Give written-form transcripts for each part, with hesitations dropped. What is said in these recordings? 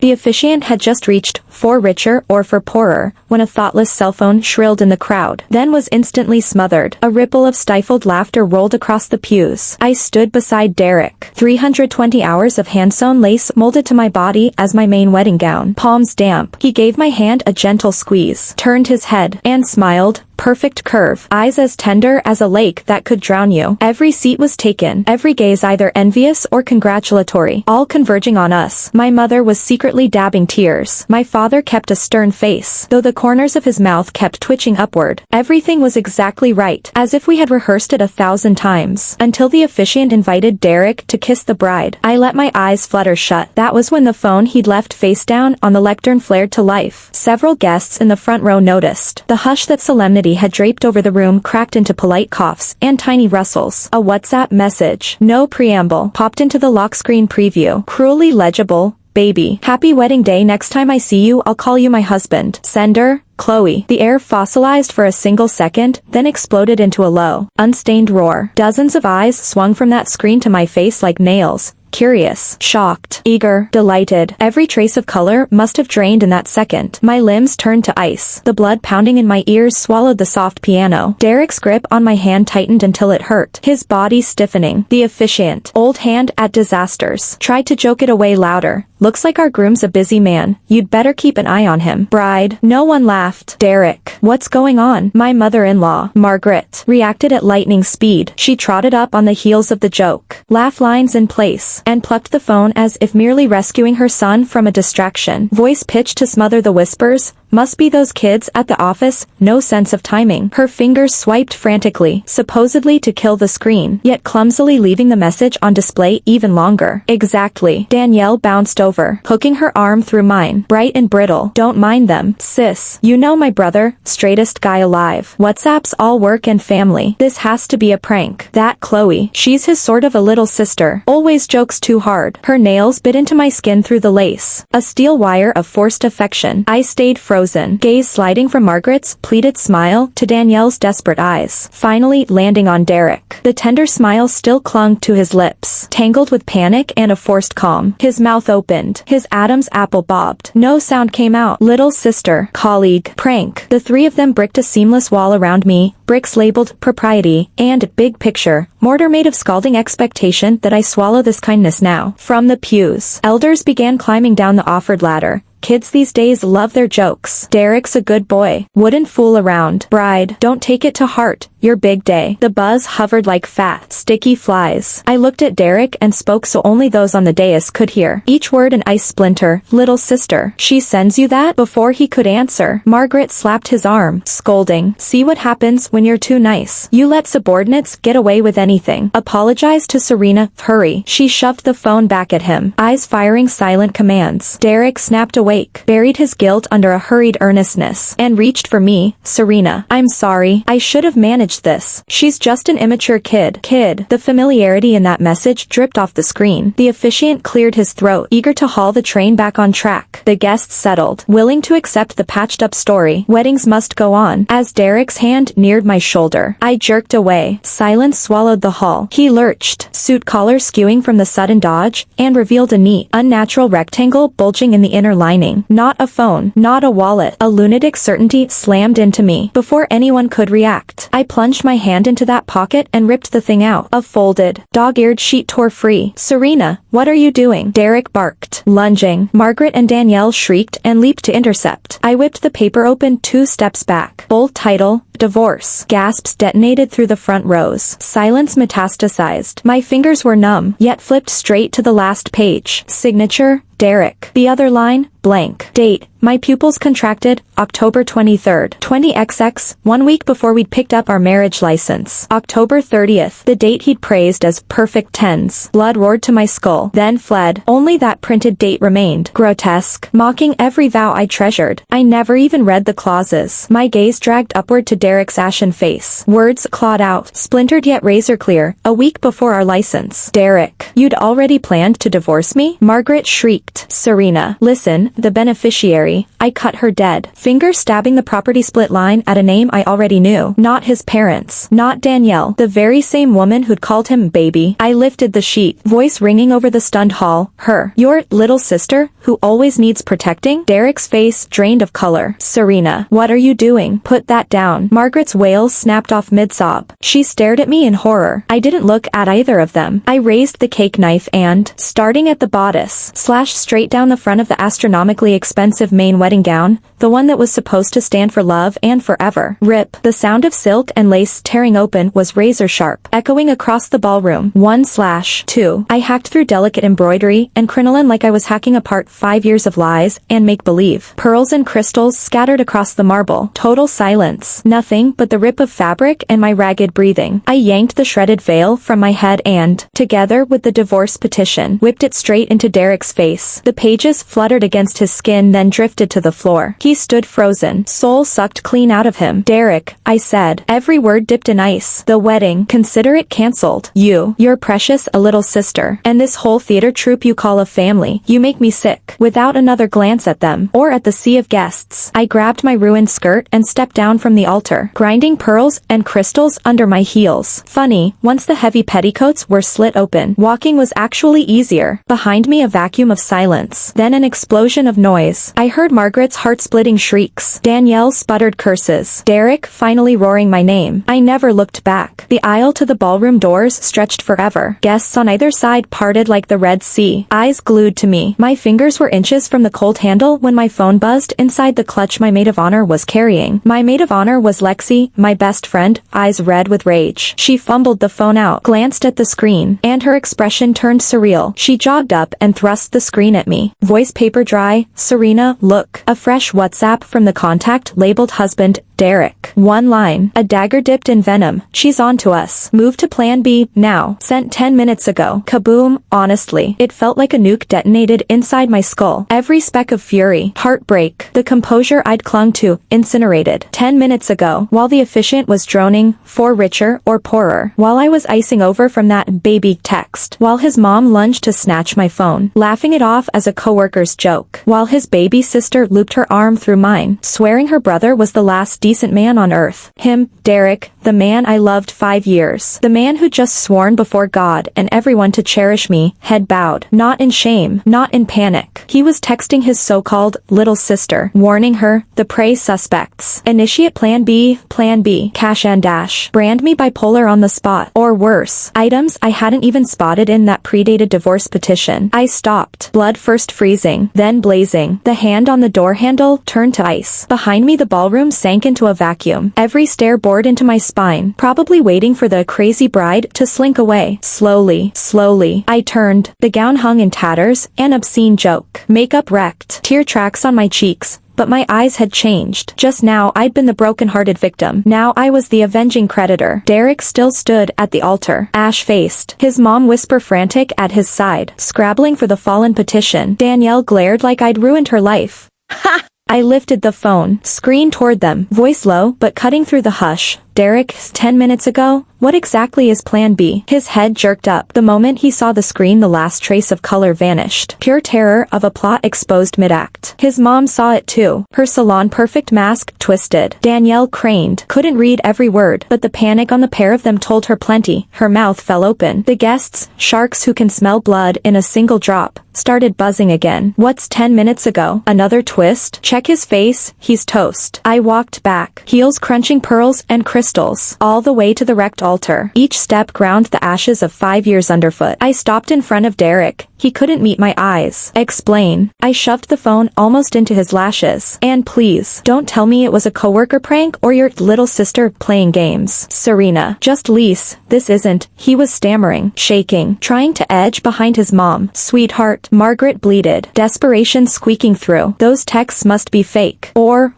The officiant had just reached for richer or for poorer when a thoughtless cell phone shrilled in the crowd, then was instantly smothered. A ripple of stifled laughter rolled across the pews. I stood beside Derek. 320 hours of hand-sewn lace molded to my body as my main wedding gown. Palms damp. He gave my hand a gentle squeeze, turned his head, and smiled. Perfect curve, eyes as tender as a lake that could drown you. Every seat was taken, every gaze either envious or congratulatory, all converging on us. My mother was secretly dabbing tears. My father kept a stern face, though the corners of his mouth kept twitching upward. Everything was exactly right, as if we had rehearsed it 1,000 times, until the officiant invited Derek to kiss the bride. I let my eyes flutter shut. That was when the phone he'd left face down on the lectern flared to life. Several guests in the front row noticed. The hush that solemnity had draped over the room cracked into polite coughs and tiny rustles. A WhatsApp message, no preamble, popped into the lock screen preview. Cruelly legible. Baby, happy wedding day. Next time I see you, I'll call you my husband. Sender, Chloe. The air fossilized for a single second, then exploded into a low, unstained roar. Dozens of eyes swung from that screen to my face like nails. Curious, shocked, eager, delighted. Every trace of color must have drained in that second. My limbs turned to ice. The blood pounding in my ears swallowed the soft piano. Derek's grip on my hand tightened until it hurt, his body stiffening. The officiant, old hand at disasters, tried to joke it away louder. Looks like our groom's a busy man. You'd better keep an eye on him. Bride. No one laughed. Derek. What's going on? My mother-in-law, Margaret, reacted at lightning speed. She trotted up on the heels of the joke. Laugh lines in place, and plucked the phone as if merely rescuing her son from a distraction. Voice pitched to smother the whispers. Must be those kids at the office, no sense of timing. Her fingers swiped frantically, supposedly to kill the screen, yet clumsily leaving the message on display even longer. Exactly. Danielle bounced over, hooking her arm through mine. Bright and brittle. Don't mind them, sis. You know my brother, straightest guy alive. WhatsApp's all work and family. This has to be a prank. That Chloe, she's his sort of a little sister. Always jokes too hard. Her nails bit into my skin through the lace. A steel wire of forced affection. I stayed frozen, gaze sliding from Margaret's pleated smile to Danielle's desperate eyes, finally landing on Derek. The tender smile still clung to his lips, tangled with panic and a forced calm. His mouth opened, his Adam's apple bobbed. No sound came out. Little sister, colleague, prank. The three of them bricked a seamless wall around me, bricks labeled propriety and big picture, mortar made of scalding expectation that I swallow this kindness now. From the pews, elders began climbing down the offered ladder. Kids these days love their jokes. Derek's a good boy. Wouldn't fool around. Bride, don't take it to heart. Your big day. The buzz hovered like fat, sticky flies. I looked at Derek and spoke so only those on the dais could hear. Each word an ice splinter. Little sister. She sends you that? Before he could answer, Margaret slapped his arm, scolding. See what happens when you're too nice. You let subordinates get away with anything. Apologize to Serena. Hurry. She shoved the phone back at him, eyes firing silent commands. Derek snapped awake, buried his guilt under a hurried earnestness, and reached for me. Serena, I'm sorry. I should have managed this. She's just an immature kid. The familiarity in that message dripped off the screen. The officiant cleared his throat, eager to haul the train back on track. The guests settled, willing to accept the patched-up story. Weddings must go on. As Derek's hand neared my shoulder, I jerked away. Silence swallowed the hall. He lurched, suit collar skewing from the sudden dodge, and revealed a neat, unnatural rectangle bulging in the inner lining. Not a phone, not a wallet. A lunatic certainty slammed into me. Before anyone could react, I plunged my hand into that pocket and ripped the thing out. A folded, dog-eared sheet tore free. Serena, what are you doing? Derek barked, lunging. Margaret and Danielle shrieked and leaped to intercept. I whipped the paper open 2 steps back. Bold title, divorce. Gasps detonated through the front rows. Silence metastasized. My fingers were numb, yet flipped straight to the last page. Signature, Derek. The other line, blank. Date, my pupils contracted, October 23rd, 20XX, 1 week before we'd picked up our marriage license. October 30th, the date he'd praised as perfect tens. Blood roared to my skull, then fled. Only that printed date remained, grotesque, mocking every vow I treasured. I never even read the clauses. My gaze dragged upward to Derek's ashen face. Words clawed out, splintered yet razor clear, a week before our license. Derek, you'd already planned to divorce me? Margaret shrieked. Serena, listen, the beneficiary February, I cut her dead. Finger stabbing the property split line at a name I already knew. Not his parents. Not Danielle, the very same woman who'd called him baby. I lifted the sheet, voice ringing over the stunned hall. Her. Your little sister, who always needs protecting? Derek's face drained of color. Serena, what are you doing? Put that down. Margaret's wails snapped off mid-sob. She stared at me in horror. I didn't look at either of them. I raised the cake knife and, starting at the bodice, slashed straight down the front of the astronomically expensive main wedding gown, the one that was supposed to stand for love and forever. Rip. The sound of silk and lace tearing open was razor sharp, echoing across the ballroom. 1/2. I hacked through delicate embroidery and crinoline like I was hacking apart 5 years of lies and make-believe. Pearls and crystals scattered across the marble. Total silence. Nothing but the rip of fabric and my ragged breathing. I yanked the shredded veil from my head and, together with the divorce petition, whipped it straight into Derek's face. The pages fluttered against his skin, then drifted to the floor. He stood frozen, soul sucked clean out of him. Derek, I said, every word dipped in ice. The wedding, consider it cancelled. Your precious a little sister, and this whole theater troupe you call a family. You make me sick. Without another glance at them, or at the sea of guests, I grabbed my ruined skirt and stepped down from the altar, grinding pearls and crystals under my heels. Funny, once the heavy petticoats were slit open, walking was actually easier. Behind me a vacuum of silence, then an explosion of noise. I heard Margaret's heart-splitting shrieks, Danielle sputtered curses, Derek finally roaring my name. I never looked back. The aisle to the ballroom doors stretched forever. Guests on either side parted like the Red Sea, eyes glued to me. My fingers were inches from the cold handle when my phone buzzed inside the clutch my maid of honor was carrying. My maid of honor was Lexi, my best friend, eyes red with rage. She fumbled the phone out, glanced at the screen, and her expression turned surreal. She jogged up and thrust the screen at me. Voice paper dry. Serena, look. A fresh WhatsApp from the contact labeled husband, Derek. One line. A dagger dipped in venom. She's on to us. Move to plan B, now. Sent 10 minutes ago. Kaboom. Honestly, it felt like a nuke detonated inside my skull. Every speck of fury, heartbreak, the composure I'd clung to, incinerated. 10 minutes ago, while the efficient was droning, for richer or poorer. While I was icing over from that baby text. While his mom lunged to snatch my phone, laughing it off as a coworker's joke. While his baby sister looped her arm through mine, swearing her brother was the last decent man on earth. Him, Derek, the man I loved 5 years. The man who just sworn before God and everyone to cherish me, head bowed. Not in shame, not in panic. He was texting his so-called little sister, warning her, the prey suspects. Initiate plan B, cash and dash. Brand me bipolar on the spot. Or worse, items I hadn't even spotted in that predated divorce petition. I stopped. Blood first freezing, then blazing. The hand on the door handle turned to ice. Behind me the ballroom sank into a vacuum. Every stair bored into my spine, probably waiting for the crazy bride to slink away. Slowly, I turned. The gown hung in tatters, an obscene joke. Makeup wrecked. Tear tracks on my cheeks. But my eyes had changed. Just now I'd been the broken-hearted victim. Now I was the avenging creditor. Derek still stood at the altar, ash-faced. His mom whisper frantic at his side, scrabbling for the fallen petition. Danielle glared like I'd ruined her life. Ha! I lifted the phone, screen toward them, voice low but cutting through the hush. Derek, 10 minutes ago? What exactly is Plan B? His head jerked up. The moment he saw the screen, the last trace of color vanished. Pure terror of a plot exposed mid-act. His mom saw it too. Her salon-perfect mask twisted. Danielle craned. Couldn't read every word, but the panic on the pair of them told her plenty. Her mouth fell open. The guests, sharks who can smell blood in a single drop, started buzzing again. What's 10 minutes ago? Another twist? Check his face. He's toast. I walked back, heels crunching pearls and crystals, all the way to the wrecked altar. Each step ground the ashes of 5 years underfoot. I stopped in front of Derek. He couldn't meet my eyes. Explain. I shoved the phone almost into his lashes. And please, don't tell me it was a coworker prank or your little sister playing games. Serena. Just Lise, this isn't. He was stammering, shaking, trying to edge behind his mom. Sweetheart. Margaret bleated, desperation squeaking through. Those texts must be fake. Or,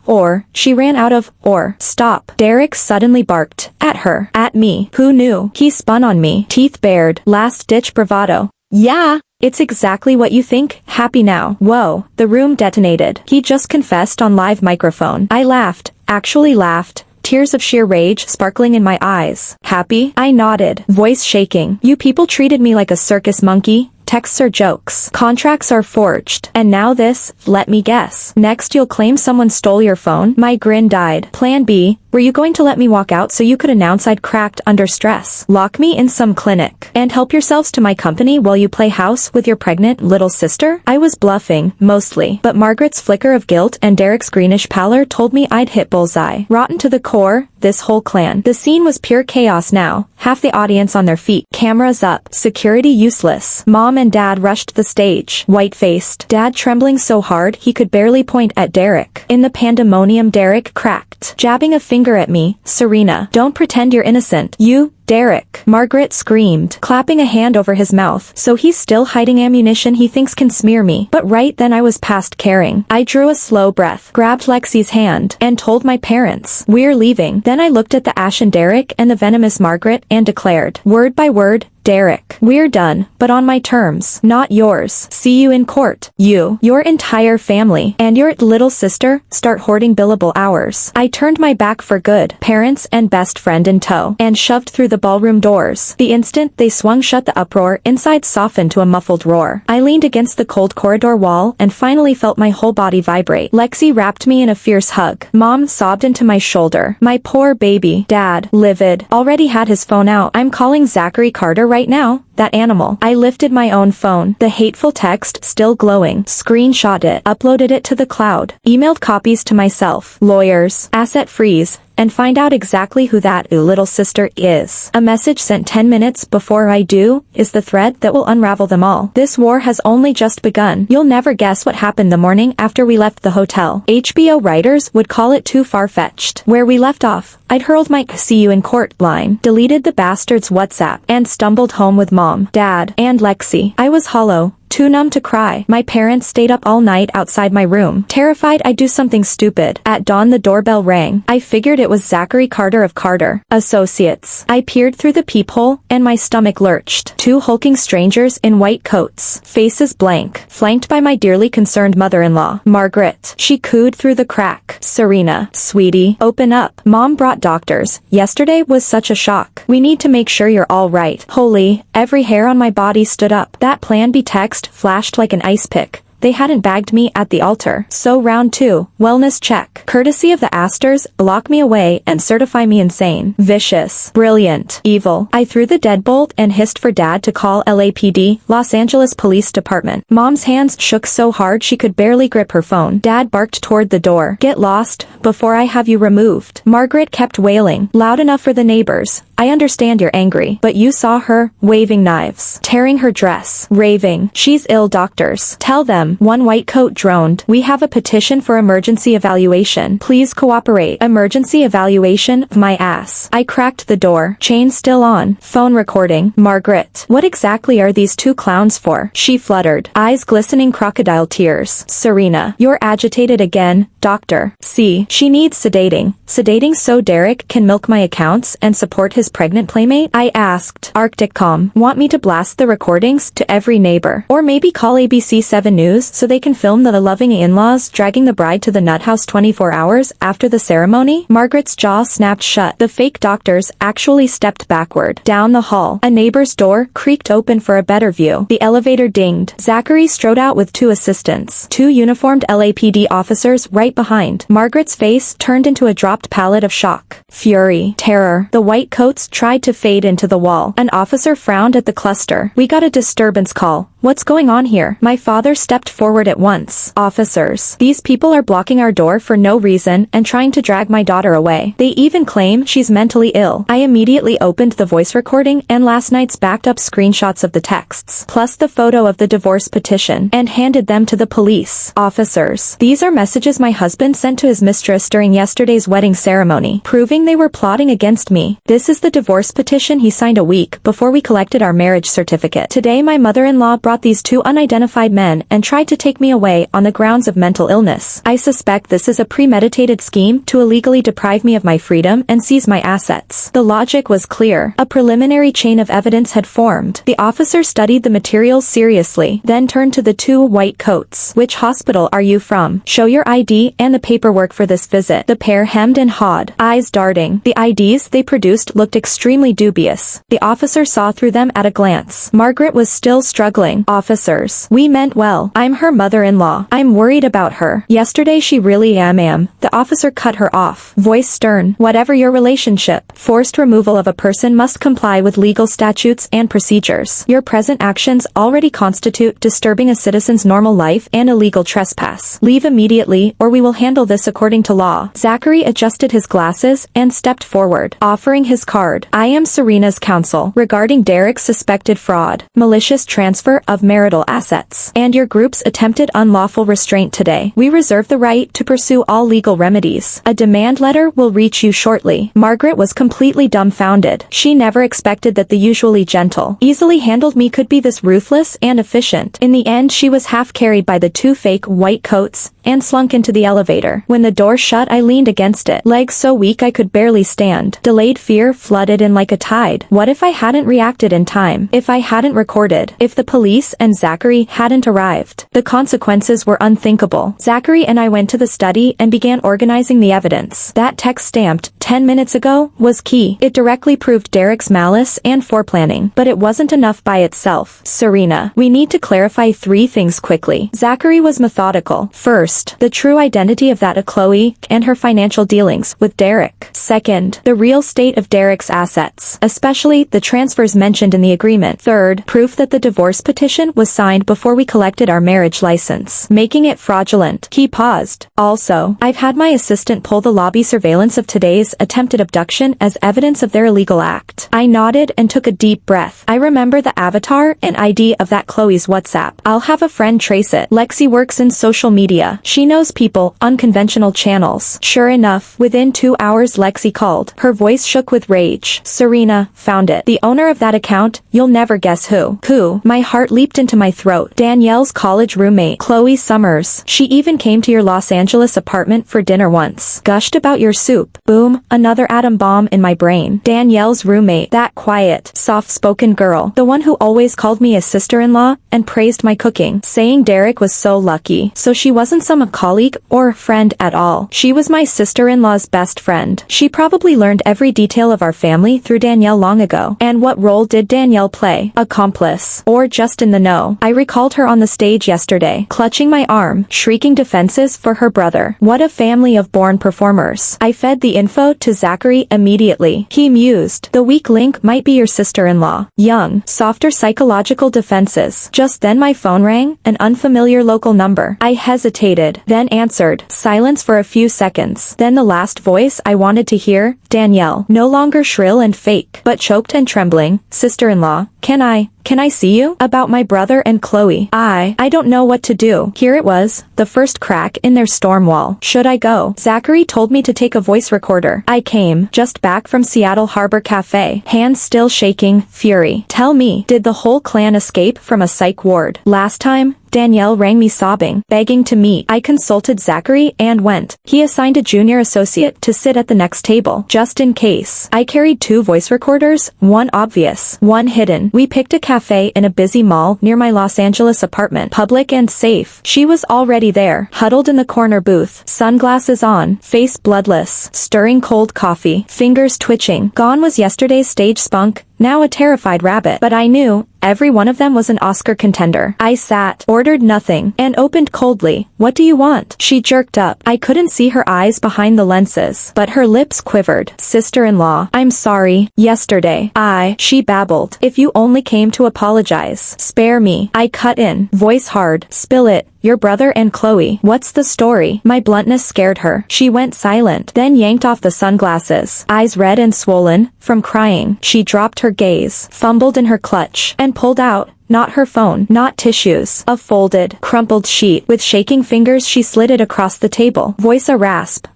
she ran out of, stop. Derek suddenly barked. At her. At me. Who knew? He spun on me, teeth bared, last-ditch bravado. Yeah. It's exactly what you think. Happy now. Whoa, the room detonated. He just confessed on live microphone. I laughed, actually laughed. Tears of sheer rage sparkling in my eyes. Happy? I nodded, voice shaking. You people treated me like a circus monkey, Texts are jokes. Contracts are forged. And now this, let me guess. Next you'll claim someone stole your phone? My grin died. Plan B, were you going to let me walk out so you could announce I'd cracked under stress? Lock me in some clinic. And help yourselves to my company while you play house with your pregnant little sister? I was bluffing, mostly. But Margaret's flicker of guilt and Derek's greenish pallor told me I'd hit bullseye. Rotten to the core, this whole clan. The scene was pure chaos now. Half the audience on their feet. Cameras up. Security useless. Mom and Dad rushed the stage. White-faced. Dad trembling so hard he could barely point at Derek. In the pandemonium Derek cracked. Jabbing a finger at me. Serena, don't pretend you're innocent. You, Derek, Margaret screamed, clapping a hand over his mouth. So he's still hiding ammunition he thinks can smear me. But right then I was past caring. I drew a slow breath, grabbed Lexi's hand, and told my parents, we're leaving. Then I looked at the ashen Derek and the venomous Margaret and declared, word by word, Derek, we're done, but on my terms, not yours. See you in court. You, your entire family, and your little sister, start hoarding billable hours. I turned my back for good, parents and best friend in tow, and shoved through the ballroom doors. The instant they swung shut, the uproar inside softened to a muffled roar. I leaned against the cold corridor wall and finally felt my whole body vibrate. Lexi wrapped me in a fierce hug. Mom sobbed into my shoulder. My poor baby. Dad, livid, already had his phone out. I'm calling Zachary Carter right now. That animal. I lifted my own phone, the hateful text still glowing, screenshot it, uploaded it to the cloud, emailed copies to myself, lawyers, asset freeze, and find out exactly who that little sister is. A message sent 10 minutes before I do is the thread that will unravel them all. This war has only just begun. You'll never guess what happened the morning after we left the hotel. HBO writers would call it too far-fetched. Where we left off, I'd hurled my "see you in court" line, deleted the bastard's WhatsApp, and stumbled home with Mom, Dad, and Lexi. I was hollow, too numb to cry. My parents stayed up all night outside my room, terrified I'd do something stupid. At dawn the doorbell rang. I figured it was Zachary Carter of Carter Associates. I peered through the peephole, and my stomach lurched. Two hulking strangers in white coats, faces blank, flanked by my dearly concerned mother-in-law, Margaret. She cooed through the crack. Serena, sweetie, open up. Mom brought doctors. Yesterday was such a shock. We need to make sure you're all right. Holy, every hair on my body stood up. That Plan B text flashed like an ice pick. They hadn't bagged me at the altar. So round 2, wellness check. Courtesy of the Astors, lock me away and certify me insane. Vicious. Brilliant. Evil. I threw the deadbolt and hissed for Dad to call LAPD, Los Angeles Police Department. Mom's hands shook so hard she could barely grip her phone. Dad barked toward the door. Get lost, before I have you removed. Margaret kept wailing, loud enough for the neighbors. I understand you're angry, but you saw her, waving knives, tearing her dress, raving. She's ill, doctors. Tell them. One white coat droned. We have a petition for emergency evaluation. Please cooperate. Emergency evaluation? My ass. I cracked the door. Chain still on. Phone recording. Margaret. What exactly are these two clowns for? She fluttered. Eyes glistening crocodile tears. Serena. You're agitated again, doctor. See, she needs sedating. Sedating so Derek can milk my accounts and support his pregnant playmate? I asked. Arctic calm. Want me to blast the recordings to every neighbor? Or maybe call ABC 7 News so they can film the loving in-laws dragging the bride to the nut house 24 hours after the ceremony? Margaret's jaw snapped shut. The fake doctors actually stepped backward. Down the hall, a neighbor's door creaked open for a better view. The elevator dinged. Zachary strode out with 2 assistants. 2 uniformed LAPD officers right behind. Margaret's face turned into a dropped palette of shock, fury, terror. The white coats tried to fade into the wall. An officer frowned at the cluster. We got a disturbance call. What's going on here? My father stepped forward at once. Officers. These people are blocking our door for no reason and trying to drag my daughter away. They even claim she's mentally ill. I immediately opened the voice recording and last night's backed up screenshots of the texts, plus the photo of the divorce petition, and handed them to the police. Officers. These are messages my husband sent to his mistress during yesterday's wedding ceremony, proving they were plotting against me. This is the divorce petition he signed a week before we collected our marriage certificate. Today my mother-in-law brought these 2 unidentified men and tried tried to take me away on the grounds of mental illness. I suspect this is a premeditated scheme to illegally deprive me of my freedom and seize my assets. The logic was clear. A preliminary chain of evidence had formed. The officer studied the materials seriously, then turned to the two white coats. Which hospital are you from? Show your ID and the paperwork for this visit. The pair hemmed and hawed, eyes darting. The IDs they produced looked extremely dubious. The officer saw through them at a glance. Margaret was still struggling. Officers, we meant well. I'm her mother-in-law. I'm worried about her. Yesterday she really am. The officer cut her off. Voice stern. Whatever your relationship, forced removal of a person must comply with legal statutes and procedures. Your present actions already constitute disturbing a citizen's normal life and illegal trespass. Leave immediately or we will handle this according to law. Zachary adjusted his glasses and stepped forward, offering his card. I am Serena's counsel regarding Derek's suspected fraud, malicious transfer of marital assets, and your group's attempted unlawful restraint today. We reserve the right to pursue all legal remedies. A demand letter will reach you shortly. Margaret was completely dumbfounded. She never expected that the usually gentle, easily handled me could be this ruthless and efficient. In the end she was half carried by the two fake white coats and slunk into the elevator. When the door shut I leaned against it, legs so weak I could barely stand. Delayed fear flooded in like a tide. What if I hadn't reacted in time? If I hadn't recorded? If the police and Zachary hadn't arrived? The consequences were unthinkable. Zachary and I went to the study and began organizing the evidence. That text stamped 10 minutes ago was key. It directly proved Derek's malice and foreplanning, but it wasn't enough by itself. Serena, we need to clarify 3 things quickly. Zachary was methodical. First, the true identity of that of Chloe and her financial dealings with Derek. Second, the real state of Derek's assets, especially the transfers mentioned in the agreement. Third, proof that the divorce petition was signed before we collected our marriage license, making it fraudulent. He paused. Also, I've had my assistant pull the lobby surveillance of today's attempted abduction as evidence of their illegal act. I nodded and took a deep breath. I remember the avatar and ID of that Chloe's WhatsApp. I'll have a friend trace it. Lexi works in social media. She knows people, unconventional channels. Sure enough, within 2 hours Lexi called. Her voice shook with rage. Serena, found it. The owner of that account, you'll never guess who. Who? My heart leaped into my throat. Danielle's college roommate, Chloe Summers. She even came to your Los Angeles apartment for dinner once. Gushed about your soup. Boom, another atom bomb in my brain. Danielle's roommate, that quiet, soft-spoken girl, the one who always called me a sister-in-law and praised my cooking, saying Derek was so lucky. So she wasn't some colleague or friend at all. She was my sister-in-law's best friend. She probably learned every detail of our family through Danielle long ago. And what role did Danielle play? Accomplice. Or just in the know? I recalled her on the stage yesterday, clutching my arm, shrieking defenses for her brother. What a family of born performers. I fed the info to Zachary immediately. He mused. The weak link might be your sister-in-law. Young, softer psychological defenses. Just then my phone rang, an unfamiliar local number. I hesitated, then answered. Silence for a few seconds. Then the last voice I wanted to hear, Danielle, no longer shrill and fake, but choked and trembling. Sister-in-law, can I see you? About my brother and Chloe. I don't know what to do. Here it was, the first crack in their storm wall. Should I go? Zachary told me to take a voice recorder. I came, just back from Seattle Harbor Cafe, hands still shaking, fury. Tell me, did the whole clan escape from a psych ward? Last time, Danielle rang me sobbing, begging to meet. I consulted Zachary and went. He assigned a junior associate to sit at the next table, just in case. I carried 2 voice recorders, one obvious, one hidden. We picked a cafe in a busy mall near my Los Angeles apartment, public and safe. She was already there, huddled in the corner booth, sunglasses on, face bloodless, stirring cold coffee, fingers twitching. Gone was yesterday's stage spunk, now a terrified rabbit. But I knew, every one of them was an Oscar contender. I sat, ordered nothing, and opened coldly. What do you want? She jerked up. I couldn't see her eyes behind the lenses, but her lips quivered. Sister-in-law, I'm sorry. Yesterday, she babbled. If you only came to apologize. Spare me. I cut in, voice hard. Spill it. Your brother and Chloe. What's the story? My bluntness scared her. She went silent, then yanked off the sunglasses. Eyes red and swollen, from crying. She dropped her gaze, fumbled in her clutch, and pulled out, not her phone, not tissues, a folded, crumpled sheet. With shaking fingers she slid it across the table. Voice a rasp.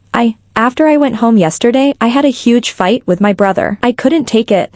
After I went home yesterday, I had a huge fight with my brother. I couldn't take it.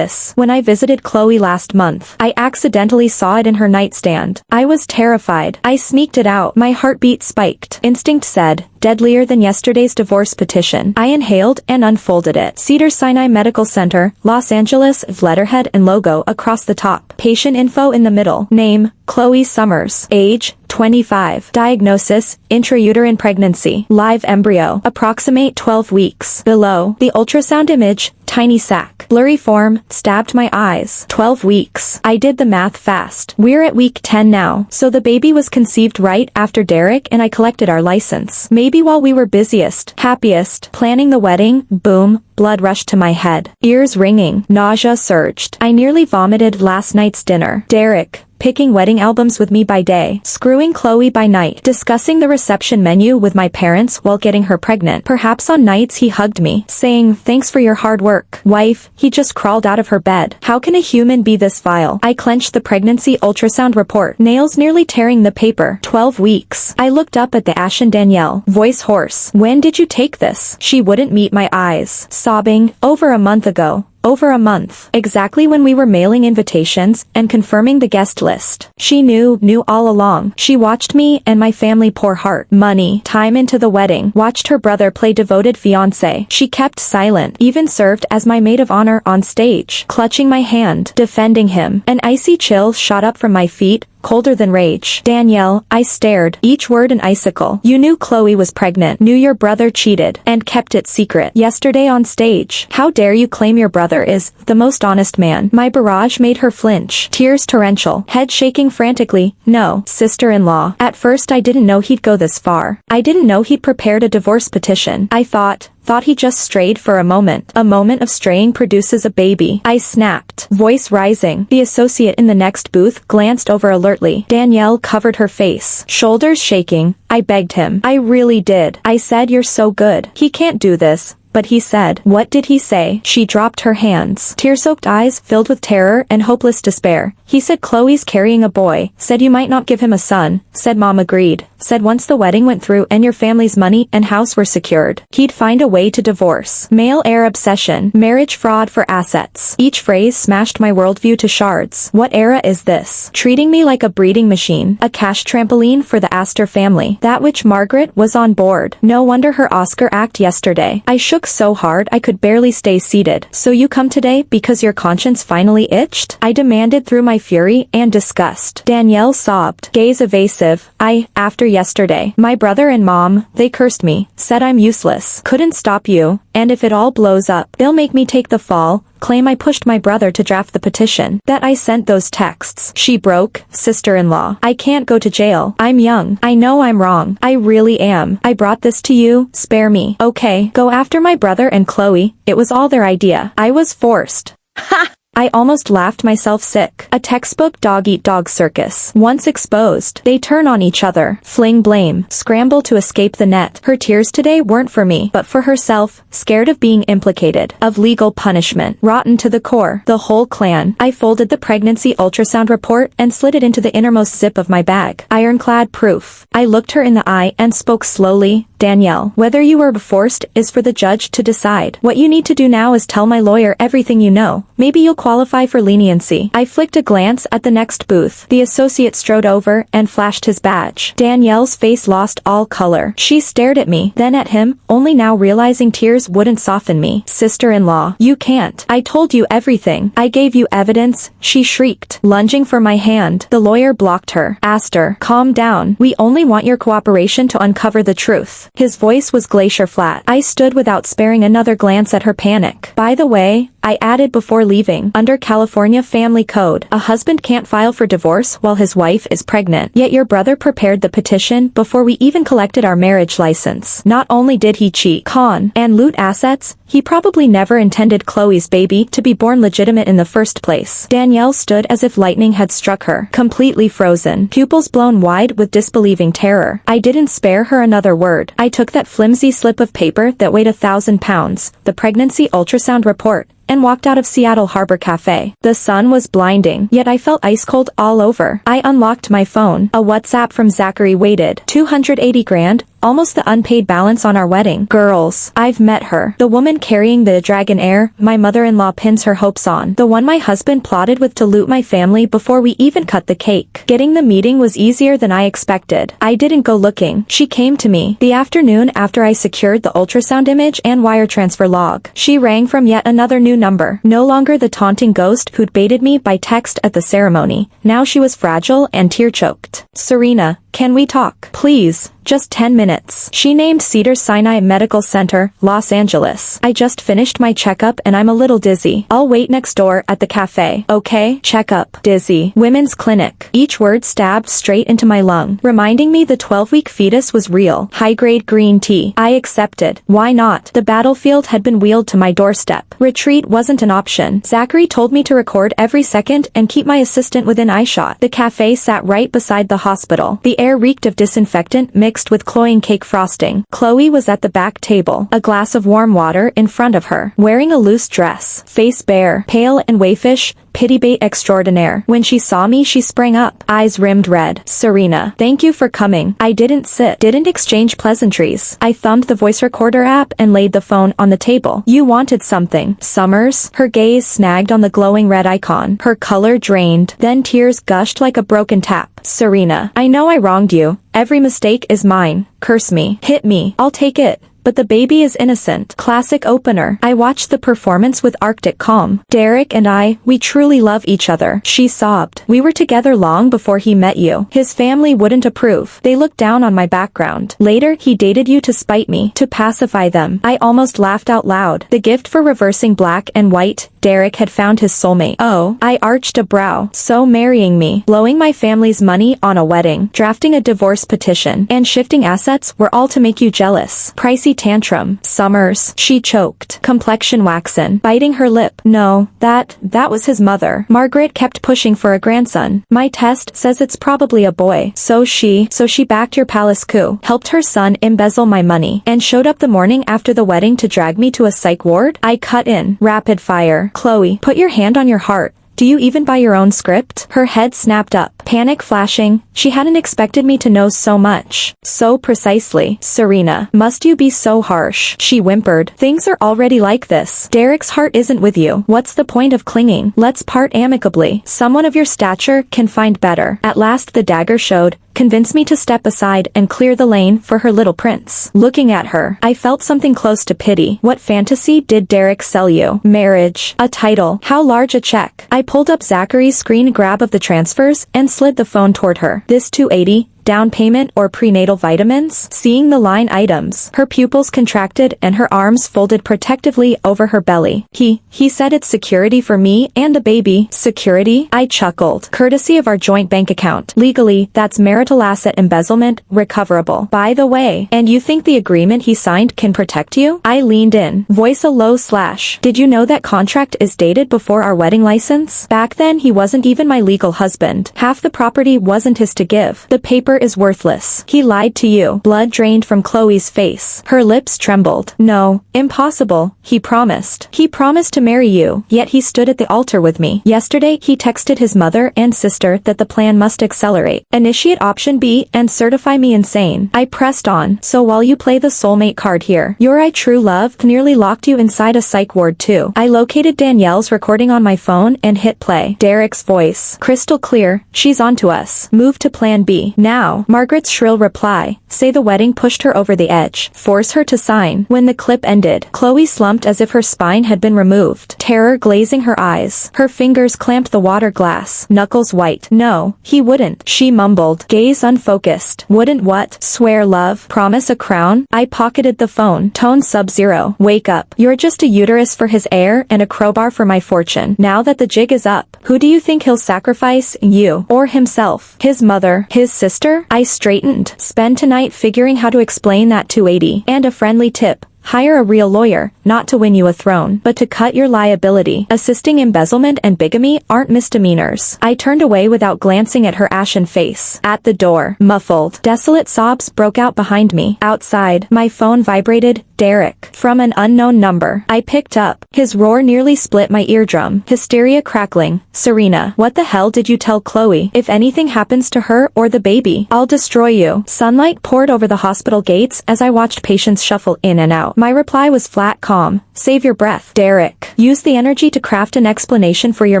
When I visited Chloe last month, I accidentally saw it in her nightstand. I was terrified. I sneaked it out. My heartbeat spiked. Instinct said, deadlier than yesterday's divorce petition. I inhaled and unfolded it. Cedars-Sinai Medical Center, Los Angeles, letterhead and logo across the top. Patient info in the middle. Name, Chloe Summers. Age, 25. Diagnosis, intrauterine pregnancy. Live embryo. Approximate 12 weeks. Below, the ultrasound image, tiny sac. Blurry form, stabbed my eyes. 12 weeks. I did the math fast. We're at week 10 now, so the baby was conceived right after Derek and I collected our license. Maybe while we were busiest, happiest, planning the wedding, boom, blood rushed to my head. Ears ringing, nausea surged. I nearly vomited last night's dinner. Derek, picking wedding albums with me by day, screwing Chloe by night, discussing the reception menu with my parents while getting her pregnant. Perhaps on nights he hugged me, saying, thanks for your hard work. Wife, he just crawled out of her bed. How can a human be this vile? I clenched the pregnancy ultrasound report, nails nearly tearing the paper. 12 weeks. I looked up at the ashen Danielle, voice hoarse. When did you take this? She wouldn't meet my eyes, sobbing, over a month ago. Over a month. Exactly when we were mailing invitations and confirming the guest list. She knew all along. She watched me and my family pour heart, money, time into the wedding, watched her brother play devoted fiancé. She kept silent, even served as my maid of honor on stage, clutching my hand, defending him. An icy chill shot up from my feet, colder than rage. Danielle, I stared, each word an icicle. You knew Chloe was pregnant, knew your brother cheated, and kept it secret. Yesterday on stage. How dare you claim your brother is the most honest man? My barrage made her flinch. Tears torrential, head shaking frantically. No, sister-in-law. At first I didn't know he'd go this far. I didn't know he'd prepared a divorce petition. I thought he just strayed for a moment. A moment of straying produces a baby. I snapped, voice rising. The associate in the next booth glanced over alertly. Danielle covered her face, shoulders shaking. I begged him. I really did. I said, you're so good. He can't do this. But he said, what did he say? She dropped her hands. Tear-soaked eyes filled with terror and hopeless despair. He said Chloe's carrying a boy. Said you might not give him a son. Said Mom agreed. Said once the wedding went through and your family's money and house were secured, he'd find a way to divorce. Male heir obsession. Marriage fraud for assets. Each phrase smashed my worldview to shards. What era is this? Treating me like a breeding machine. A cash trampoline for the Astor family. That which Margaret was on board. No wonder her Oscar act yesterday. I shook so hard I could barely stay seated. So you come today because your conscience finally itched? I demanded through my fury and disgust. Danielle sobbed, gaze evasive. After yesterday, my brother and mom, they cursed me, said I'm useless, couldn't stop you, and if it all blows up, they'll make me take the fall, claim I pushed my brother to draft the petition, that I sent those texts. She broke, sister-in-law. I can't go to jail. I'm young. I know I'm wrong. I really am. I brought this to you. Spare me. Okay, go after my brother and Chloe. It was all their idea. I was forced. Ha! I almost laughed myself sick. A textbook dog-eat-dog circus. Once exposed, they turn on each other, fling blame, scramble to escape the net. Her tears today weren't for me, but for herself, scared of being implicated, of legal punishment, rotten to the core, the whole clan. I folded the pregnancy ultrasound report and slid it into the innermost zip of my bag. Ironclad proof. I looked her in the eye and spoke slowly. Danielle, whether you were forced is for the judge to decide. What you need to do now is tell my lawyer everything you know. Maybe you'll qualify for leniency. I flicked a glance at the next booth. The associate strode over and flashed his badge. Danielle's face lost all color. She stared at me, then at him, only now realizing tears wouldn't soften me. Sister-in-law, you can't. I told you everything. I gave you evidence, she shrieked, lunging for my hand. The lawyer blocked her. Aster, calm down. We only want your cooperation to uncover the truth. His voice was glacier flat. I stood without sparing another glance at her panic. By the way, I added before leaving, under California Family Code, a husband can't file for divorce while his wife is pregnant. Yet your brother prepared the petition before we even collected our marriage license. Not only did he cheat, con, and loot assets, he probably never intended Chloe's baby to be born legitimate in the first place. Danielle stood as if lightning had struck her, completely frozen, pupils blown wide with disbelieving terror. I didn't spare her another word. I took that flimsy slip of paper that weighed 1,000 pounds, the pregnancy ultrasound report, and walked out of Seattle Harbor Cafe. The sun was blinding, yet I felt ice cold all over. I unlocked my phone. A WhatsApp from Zachary waited. 280 grand, almost the unpaid balance on our wedding. Girls, I've met her. The woman carrying the dragon heir my mother-in-law pins her hopes on. The one my husband plotted with to loot my family before we even cut the cake. Getting the meeting was easier than I expected. I didn't go looking. She came to me. The afternoon after I secured the ultrasound image and wire transfer log. She rang from yet another new number. No longer the taunting ghost who'd baited me by text at the ceremony. Now she was fragile and tear-choked. Serena, can we talk? Please. Just 10 minutes. She named Cedars-Sinai Medical Center, Los Angeles. I just finished my checkup and I'm a little dizzy. I'll wait next door at the cafe. Okay? Checkup. Dizzy. Women's clinic. Each word stabbed straight into my lung, reminding me the 12-week fetus was real. High-grade green tea. I accepted. Why not? The battlefield had been wheeled to my doorstep. Retreat wasn't an option. Zachary told me to record every second and keep my assistant within eyeshot. The cafe sat right beside the hospital. The air reeked of disinfectant mixed with cloying cake frosting. Chloe was at the back table, a glass of warm water in front of her, wearing a loose dress, face bare, pale and waifish, pity bait extraordinaire. When she saw me she sprang up, eyes rimmed red. Serena, thank you for coming. I didn't exchange pleasantries. I thumbed the voice recorder app and laid the phone on the table. You wanted something. Summers? Her gaze snagged on the glowing red icon. Her color drained, then tears gushed like a broken tap. Serena, I know I wronged you. Every mistake is mine. Curse me. Hit me. I'll take it. But the baby is innocent. Classic opener. I watched the performance with Arctic calm. Derek and I, we truly love each other. She sobbed. We were together long before he met you. His family wouldn't approve. They looked down on my background. Later, he dated you to spite me, to pacify them. I almost laughed out loud. The gift for reversing black and white. Derek had found his soulmate. Oh, I arched a brow. So marrying me, blowing my family's money on a wedding, drafting a divorce petition, and shifting assets were all to make you jealous. Pricey tantrum. Summers. She choked. Complexion waxen. Biting her lip. No, that was his mother. Margaret kept pushing for a grandson. My test says it's probably a boy. So she backed your palace coup, helped her son embezzle my money, and showed up the morning after the wedding to drag me to a psych ward? I cut in. Rapid fire. Chloe, put your hand on your heart. Do you even buy your own script? Her head snapped up, panic flashing. She hadn't expected me to know so much. So precisely. Serena, must you be so harsh? She whimpered. Things are already like this. Derek's heart isn't with you. What's the point of clinging? Let's part amicably. Someone of your stature can find better. At last the dagger showed. Convince me to step aside and clear the lane for her little prince. Looking at her, I felt something close to pity. What fantasy did Derek sell you? Marriage. A title. How large a check? I pulled up Zachary's screen grab of the transfers and slid the phone toward her. This $280. Down payment or prenatal vitamins? Seeing the line items, her pupils contracted and her arms folded protectively over her belly. He said it's security for me and the baby. Security? I chuckled. Courtesy of our joint bank account. Legally, that's marital asset embezzlement, recoverable. By the way, and you think the agreement he signed can protect you? I leaned in, voice a low slash. Did you know that contract is dated before our wedding license? Back then he wasn't even my legal husband. Half the property wasn't his to give. The paper is worthless. He lied to you. Blood drained from Chloe's face. Her lips trembled. No, impossible. He promised. He promised to marry you, yet he stood at the altar with me. Yesterday, he texted his mother and sister that the plan must accelerate. Initiate option B and certify me insane. I pressed on. So while you play the soulmate card here, your I true love nearly locked you inside a psych ward too. I located Danielle's recording on my phone and hit play. Derek's voice. Crystal clear. She's onto us. Move to plan B. Now. Margaret's shrill reply. Say the wedding pushed her over the edge. Force her to sign. When the clip ended, Chloe slumped as if her spine had been removed. Terror glazing her eyes. Her fingers clamped the water glass. Knuckles white. No, he wouldn't. She mumbled. Gaze unfocused. Wouldn't what? Swear love. Promise a crown? I pocketed the phone. Tone sub-zero. Wake up. You're just a uterus for his heir and a crowbar for my fortune. Now that the jig is up, who do you think he'll sacrifice? You. Or himself? His mother? His sister? I straightened. Spend tonight figuring how to explain that $280. And a friendly tip. hire a real lawyer, not to win you a throne, but to cut your liability. Assisting embezzlement and bigamy aren't misdemeanors. I turned away without glancing at her ashen face. At the door, muffled, desolate sobs broke out behind me. Outside, my phone vibrated. Derek. From an unknown number. I picked up. His roar nearly split my eardrum. Hysteria crackling. Serena, what the hell did you tell Chloe? If anything happens to her or the baby, I'll destroy you. Sunlight poured over the hospital gates as I watched patients shuffle in and out. My reply was flat calm. Save your breath. Derek. Use the energy to craft an explanation for your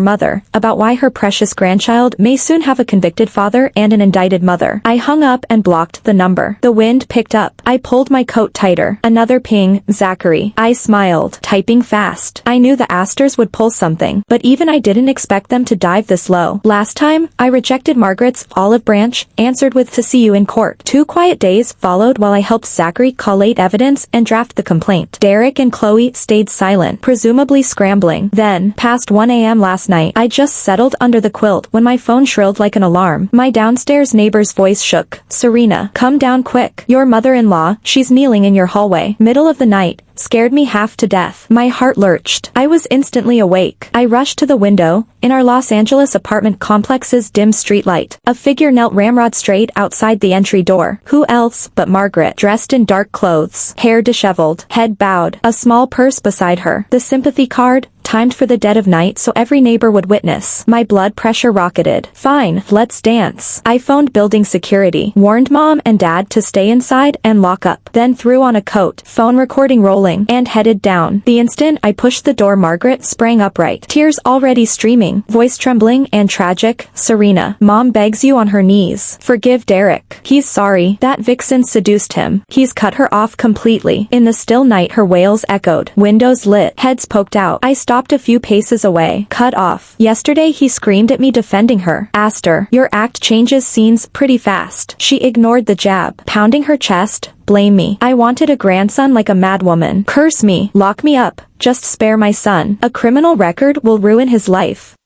mother about why her precious grandchild may soon have a convicted father and an indicted mother. I hung up and blocked the number. The wind picked up. I pulled my coat tighter. Another ping. Zachary. I smiled, typing fast. I knew the Astors would pull something, but even I didn't expect them to dive this low. Last time, I rejected Margaret's olive branch, answered with to see you in court. 2 quiet days followed while I helped Zachary collate evidence and draft the complaint. Derek and Chloe stayed silent, presumably scrambling. Then, past 1 a.m. last night, I just settled under the quilt when my phone shrilled like an alarm. My downstairs neighbor's voice shook. Serena, come down quick. Your mother-in-law, she's kneeling in your hallway. Middle of the night. Scared me half to death. My heart lurched. I was instantly awake. I rushed to the window. In our Los Angeles apartment complex's dim streetlight, a figure knelt ramrod straight outside the entry door. Who else but Margaret, dressed in dark clothes, hair disheveled, head bowed, a small purse beside her, the sympathy card, timed for the dead of night so every neighbor would witness. My blood pressure rocketed. Fine, let's dance. I phoned building security, warned mom and dad to stay inside and lock up, then threw on a coat, phone recording rolling, and headed down. The instant I pushed the door, Margaret sprang upright, tears already streaming, voice trembling and tragic. Serena, mom begs you on her knees. Forgive Derek. He's sorry. That vixen seduced him. He's cut her off completely. In the still night her wails echoed. Windows lit, heads poked out. I stopped a few paces away. Cut off. Yesterday he screamed at me defending her. Astor, your act changes scenes pretty fast. She ignored the jab, pounding her chest. Blame me. I wanted a grandson like a madwoman. Curse me. Lock me up. Just spare my son. A criminal record will ruin his life.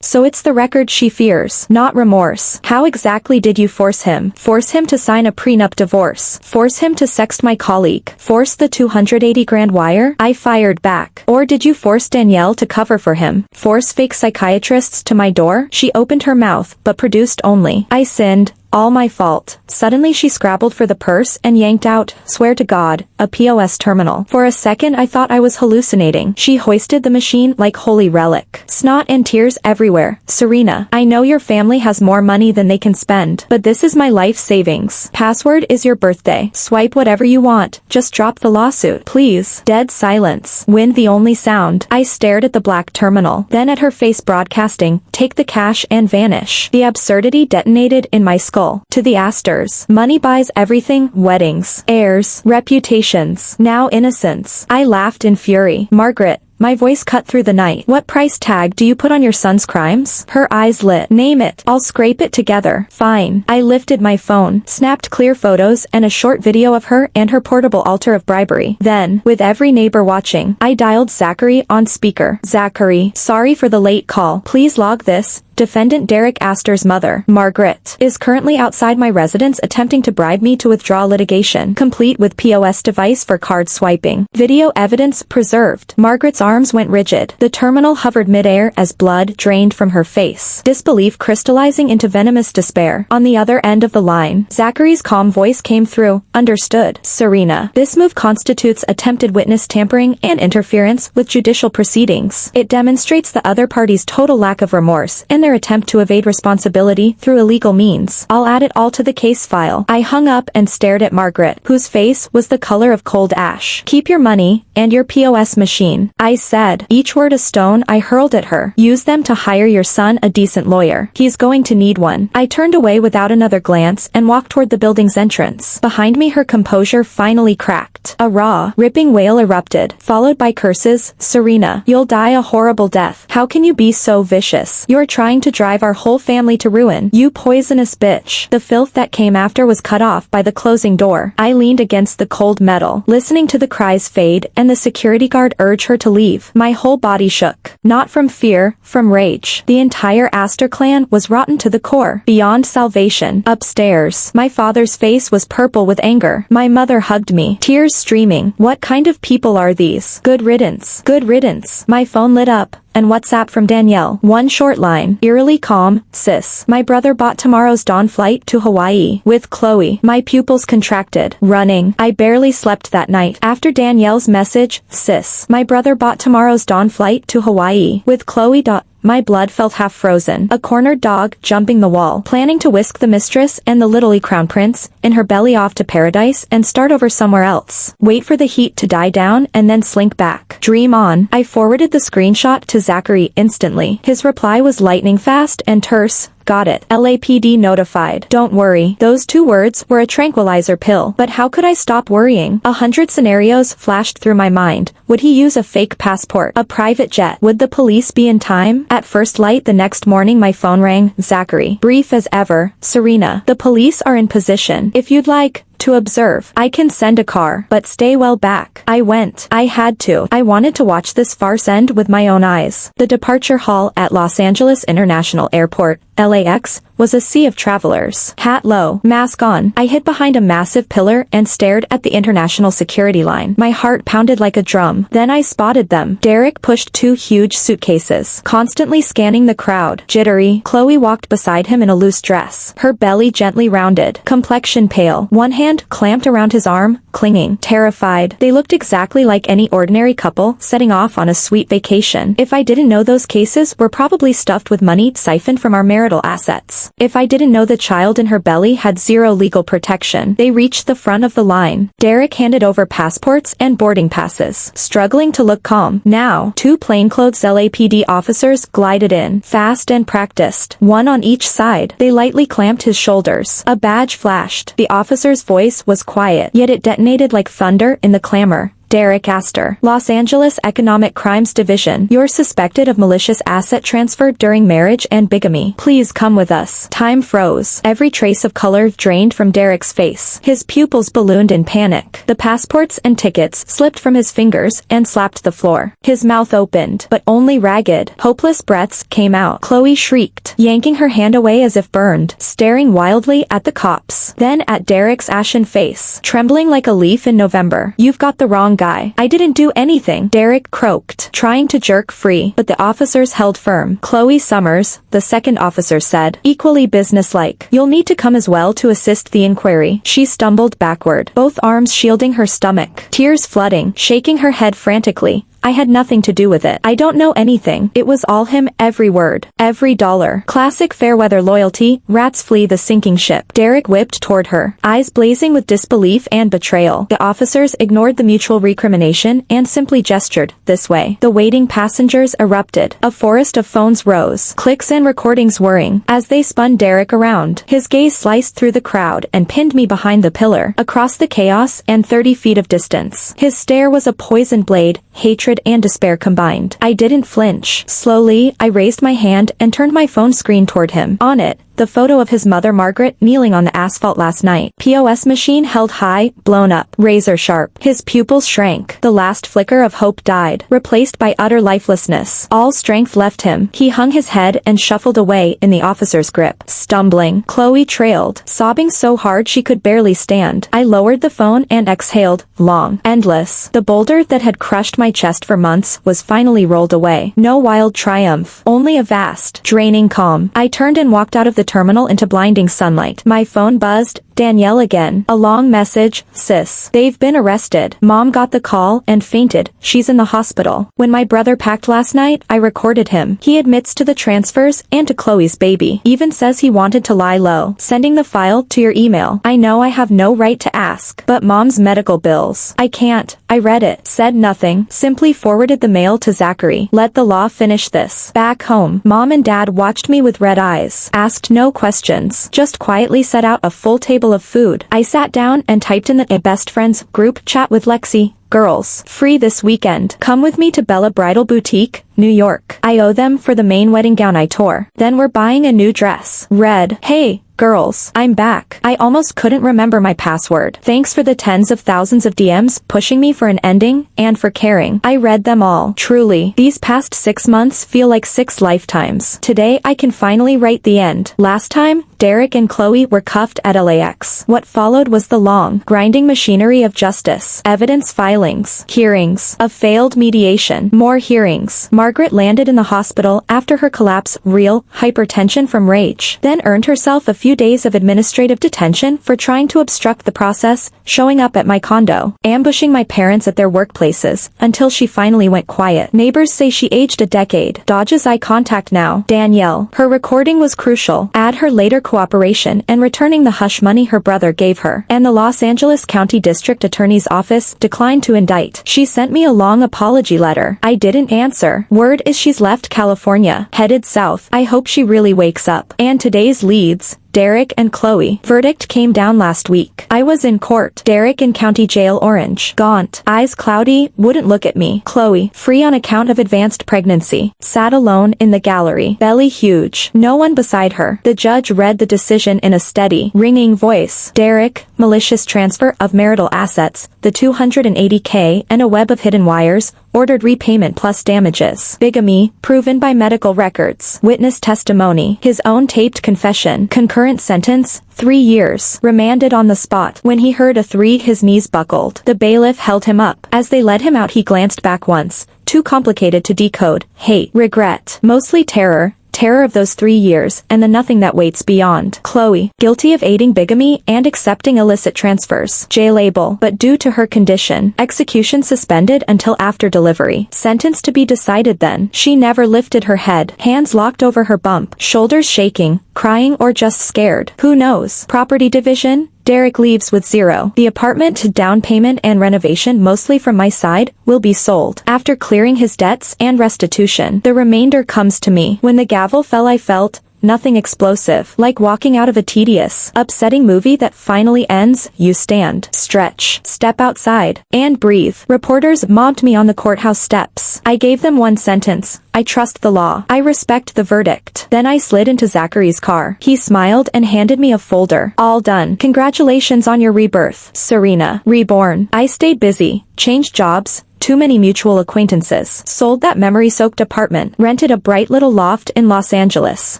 So it's the record she fears, not remorse. How exactly did you force him? Force him to sign a prenup divorce? Force him to sext my colleague? Force the 280 grand wire? I fired back. Or did you force Danielle to cover for him? Force fake psychiatrists to my door? She opened her mouth, but produced only. I sinned. All my fault. Suddenly she scrabbled for the purse and yanked out, swear to God, a POS terminal. For a second I thought I was hallucinating. She hoisted the machine like holy relic. Snot and tears everywhere. Serena, I know your family has more money than they can spend, but this is my life savings. Password is your birthday. Swipe whatever you want. Just drop the lawsuit, please. Dead silence. Wind the only sound. I stared at the black terminal, then at her face broadcasting, take the cash and vanish. The absurdity detonated in my skull. To the Astors. Money buys everything. Weddings, heirs, reputations, now innocence. I laughed in fury. Margaret. My voice cut through the night. What price tag do you put on your son's crimes? Her eyes lit. Name it. I'll scrape it together. Fine. I lifted my phone, snapped clear photos and a short video of her and her portable altar of bribery. Then, with every neighbor watching, I dialed Zachary on speaker. Zachary, sorry for the late call. Please log this. Defendant Derek Astor's mother, Margaret, is currently outside my residence attempting to bribe me to withdraw litigation, complete with POS device for card swiping. Video evidence preserved. Margaret's arms went rigid. The terminal hovered midair as blood drained from her face, disbelief crystallizing into venomous despair. On the other end of the line, Zachary's calm voice came through. Understood. Serena, this move constitutes attempted witness tampering and interference with judicial proceedings. It demonstrates the other party's total lack of remorse and their attempt to evade responsibility through illegal means. I'll add it all to the case file. I hung up and stared at Margaret, whose face was the color of cold ash. Keep your money and your POS machine, I said. Each word a stone I hurled at her. Use them to hire your son a decent lawyer. He's going to need one. I turned away without another glance and walked toward the building's entrance. Behind me her composure finally cracked. A raw, ripping wail erupted, followed by curses. Serena, you'll die a horrible death. How can you be so vicious? You're trying trying to drive our whole family to ruin. You poisonous bitch. The filth that came after was cut off by the closing door. I leaned against the cold metal, listening to the cries fade and the security guard urge her to leave. My whole body shook. Not from fear, from rage. The entire Astor clan was rotten to the core, beyond salvation. Upstairs, my father's face was purple with anger. My mother hugged me, tears streaming. What kind of people are these? Good riddance. Good riddance. My phone lit up. And WhatsApp from Danielle. One short line. Eerily calm, sis. My brother bought tomorrow's dawn flight to Hawaii. With Chloe. My pupils contracted. Running. I barely slept that night. After Danielle's message, sis. My brother bought tomorrow's dawn flight to Hawaii. With Chloe. My blood felt half frozen. A cornered dog jumping the wall, planning to whisk the mistress and the little crown prince in her belly off to paradise and start over somewhere else. Wait for the heat to die down and then slink back. Dream on. I forwarded the screenshot to Zachary instantly. His reply was lightning fast and terse. Got it. LAPD notified. Don't worry. Those 2 words were a tranquilizer pill. But how could I stop worrying? 100 scenarios flashed through my mind. Would he use a fake passport? A private jet? Would the police be in time? At first light the next morning my phone rang. Zachary. Brief as ever. Serena. The police are in position. If you'd like to observe, I can send a car, but stay well back. I went. I had to. I wanted to watch this farce end with my own eyes. The departure hall at Los Angeles International Airport, LAX, was a sea of travelers. Hat low, mask on. I hid behind a massive pillar and stared at the international security line. My heart pounded like a drum. Then I spotted them. Derek pushed 2 huge suitcases, constantly scanning the crowd. Jittery, Chloe walked beside him in a loose dress, her belly gently rounded, complexion pale, one hand clamped around his arm, clinging. Terrified. They looked exactly like any ordinary couple setting off on a sweet vacation. If I didn't know those cases were probably stuffed with money siphoned from our marital assets. If I didn't know the child in her belly had 0 legal protection. They reached the front of the line. Derek handed over passports and boarding passes, struggling to look calm. Now, 2 plainclothes LAPD officers glided in, fast and practiced, one on each side. They lightly clamped his shoulders. A badge flashed. The officer's voice was quiet, yet it detonated like thunder in the clamor. Derek Astor, Los Angeles Economic Crimes Division. You're suspected of malicious asset transfer during marriage and bigamy. Please come with us. Time froze. Every trace of color drained from Derek's face. His pupils ballooned in panic. The passports and tickets slipped from his fingers and slapped the floor. His mouth opened, but only ragged, hopeless breaths came out. Chloe shrieked, yanking her hand away as if burned, staring wildly at the cops, then at Derek's ashen face, trembling like a leaf in November. You've got the wrong guy. I didn't do anything, Derek croaked, trying to jerk free, but the officers held firm. Chloe Summers, the second officer said, equally businesslike. You'll need to come as well to assist the inquiry. She stumbled backward, both arms shielding her stomach, tears flooding, shaking her head frantically. I had nothing to do with it. I don't know anything. It was all him, every word, every dollar. Classic fairweather loyalty, rats flee the sinking ship. Derek whipped toward her, eyes blazing with disbelief and betrayal. The officers ignored the mutual recrimination and simply gestured, this way. The waiting passengers erupted. A forest of phones rose, clicks and recordings whirring, as they spun Derek around. His gaze sliced through the crowd and pinned me behind the pillar, across the chaos and 30 feet of distance. His stare was a poisoned blade, hatred and despair combined. I didn't flinch. Slowly, I raised my hand and turned my phone screen toward him. On it, the photo of his mother Margaret kneeling on the asphalt last night. POS machine held high, blown up, razor sharp. His pupils shrank. The last flicker of hope died, replaced by utter lifelessness. All strength left him. He hung his head and shuffled away in the officer's grip. Stumbling, Chloe trailed, sobbing so hard she could barely stand. I lowered the phone and exhaled, long, endless. The boulder that had crushed my chest for months was finally rolled away. No wild triumph, only a vast, draining calm. I turned and walked out of the terminal into blinding sunlight. My phone buzzed. Danielle again. A long message, sis. They've been arrested. Mom got the call and fainted. She's in the hospital. When my brother packed last night, I recorded him. He admits to the transfers and to Chloe's baby. Even says he wanted to lie low. Sending the file to your email. I know I have no right to ask, but Mom's medical bills. I can't. I read it. Said nothing. Simply forwarded the mail to Zachary. Let the law finish this. Back home, Mom and Dad watched me with red eyes. Asked no questions. Just quietly set out a full table of food. I sat down and typed in the best friends group chat with Lexi. Girls, free this weekend. Come with me to Bella Bridal Boutique, New York. I owe them for the main wedding gown I tore. Then we're buying a new dress. Red. Hey, girls, I'm back. I almost couldn't remember my password. Thanks for the tens of thousands of DMs pushing me for an ending, and for caring. I read them all. Truly, these past 6 months feel like 6 lifetimes. Today I can finally write the end. Last time, Derek and Chloe were cuffed at LAX. What followed was the long, grinding machinery of justice. Evidence filings. Hearings. A failed mediation. More hearings. Margaret landed in the hospital after her collapse, real, hypertension from rage. Then earned herself a few days of administrative detention for trying to obstruct the process, showing up at my condo, ambushing my parents at their workplaces, until she finally went quiet. Neighbors say she aged a decade. Dodges eye contact now. Danielle. Her recording was crucial. Add her later cooperation and returning the hush money her brother gave her. And the Los Angeles County District Attorney's Office declined to indict. She sent me a long apology letter. I didn't answer. Word is she's left California, headed south. I hope she really wakes up. And today's leads. Derek and Chloe. Verdict came down last week. I was in court. Derek in County Jail Orange. Gaunt. Eyes cloudy, wouldn't look at me. Chloe. Free on account of advanced pregnancy. Sat alone in the gallery. Belly huge. No one beside her. The judge read the decision in a steady, ringing voice. Derek. Malicious transfer of marital assets. The $280K and a web of hidden wires. Ordered repayment plus damages. Bigamy, proven by medical records. Witness testimony. His own taped confession. Concurrent sentence, 3 years. Remanded on the spot. When he heard a 3, his knees buckled. The bailiff held him up. As they led him out, he glanced back once. Too complicated to decode. Hate. Regret. Mostly terror. Terror of those 3 years, and the nothing that waits beyond. Chloe, guilty of aiding bigamy and accepting illicit transfers. Jailable, but due to her condition, execution suspended until after delivery. Sentence to be decided then. She never lifted her head, hands locked over her bump, shoulders shaking, crying or just scared. Who knows? Property division? Derek leaves with 0. The apartment to down payment and renovation, mostly from my side, will be sold. After clearing his debts and restitution, the remainder comes to me. When the gavel fell, I felt nothing explosive, like walking out of a tedious, upsetting movie that finally ends. You stand, stretch, step outside, and breathe. Reporters mobbed me on the courthouse steps. I gave them one sentence. I trust the law. I respect the verdict. Then I slid into Zachary's car. He smiled and handed me a folder. All done. Congratulations on your rebirth, Serena. Reborn. I stayed busy, changed jobs, too many mutual acquaintances, sold that memory-soaked apartment, rented a bright little loft in Los Angeles,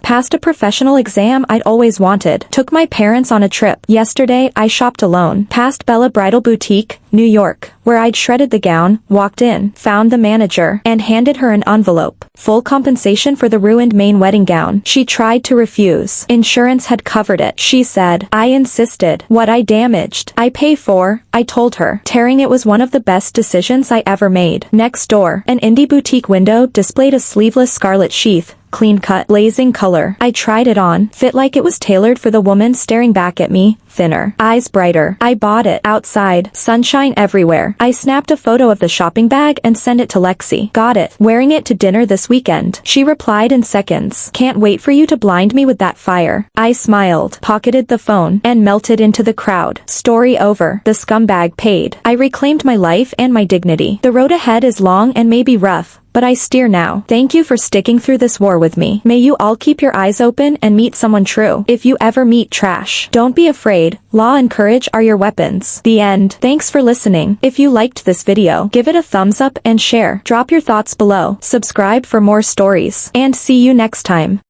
passed a professional exam I'd always wanted, took my parents on a trip. Yesterday, I shopped alone, passed Bella Bridal Boutique, New York, where I'd shredded the gown, walked in, found the manager, and handed her an envelope. Full compensation for the ruined main wedding gown. She tried to refuse. Insurance had covered it. She said. I insisted. What I damaged, I pay for, I told her. Tearing it was one of the best decisions I ever made. Next door, an indie boutique window displayed a sleeveless scarlet sheath. Clean cut, blazing color. I tried it on. Fit like it was tailored for the woman staring back at me. Thinner. Eyes brighter. I bought it. Outside. Sunshine everywhere. I snapped a photo of the shopping bag and sent it to Lexi. Got it. Wearing it to dinner this weekend. She replied in seconds. Can't wait for you to blind me with that fire. I smiled, pocketed the phone, and melted into the crowd. Story over. The scumbag paid. I reclaimed my life and my dignity. The road ahead is long and maybe rough, but I steer now. Thank you for sticking through this war with me. May you all keep your eyes open and meet someone true. If you ever meet trash, don't be afraid. Law and courage are your weapons. The end. Thanks for listening. If you liked this video, give it a thumbs up and share. Drop your thoughts below. Subscribe for more stories. And see you next time.